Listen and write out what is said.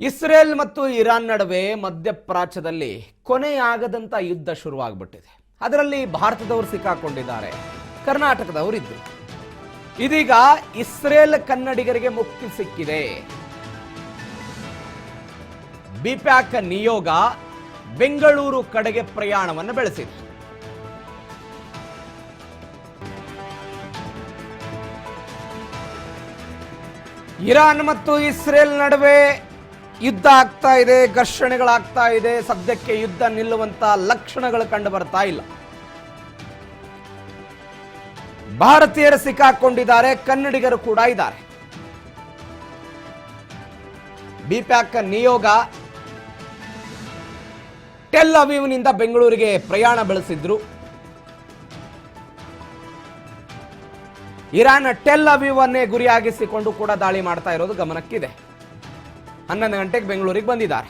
Israel ಮತ್ತು Iran ನಡುವೆ ಮಧ್ಯಪ್ರಾಚ್ಯದಲ್ಲಿ ಕೊನೆಯಾಗದಂತ ಯುದ್ಧ ಶುರುವಾಗ್ಬಿಟ್ಟಿದೆ. ಅದರಲ್ಲಿ ಭಾರತದವರು ಸಿಕ್ಕಾಕೊಂಡಿದ್ದಾರೆ, ಕರ್ನಾಟಕದವರಿದ್ದು. ಇದೀಗ ಇಸ್ರೇಲ್ ಕನ್ನಡಿಗರಿಗೆ ಮುಕ್ತಿ ಸಿಕ್ಕಿದೆ. ಬಿಪ್ಯಾಕ್ ನಿಯೋಗ ಬೆಂಗಳೂರು ಕಡೆಗೆ ಪ್ರಯಾಣವನ್ನು ಬೆಳೆಸಿದೆ. ಇರಾನ್ ಮತ್ತು ಇಸ್ರೇಲ್ ನಡುವೆ ಯುದ್ಧ ಆಗ್ತಾ ಇದೆ, ಘರ್ಷಣೆಗಳಾಗ್ತಾ ಇದೆ. ಸದ್ಯಕ್ಕೆ ಯುದ್ಧ ನಿಲ್ಲುವಂತ ಲಕ್ಷಣಗಳು ಕಂಡು ಬರ್ತಾ ಇಲ್ಲ. ಭಾರತೀಯರು ಸಿಕ್ಕಾಕೊಂಡಿದ್ದಾರೆ, ಕನ್ನಡಿಗರು ಕೂಡ ಇದ್ದಾರೆ. ಬಿಪ್ಯಾಕ್ ನಿಯೋಗ ಟೆಲ್ ಅವೀವ್ನಿಂದ ಬೆಂಗಳೂರಿಗೆ ಪ್ರಯಾಣ ಬೆಳೆಸಿದ್ರು. ಇರಾನ್ ಟೆಲ್ ಅವೀವ್ ಅನ್ನೇ ಗುರಿಯಾಗಿಸಿಕೊಂಡು ಕೂಡ ದಾಳಿ ಮಾಡ್ತಾ ಇರೋದು ಗಮನಕ್ಕಿದೆ. 11 ಗಂಟೆಗೆ ಬೆಂಗಳೂರಿಗೆ ಬಂದಿದ್ದಾರೆ.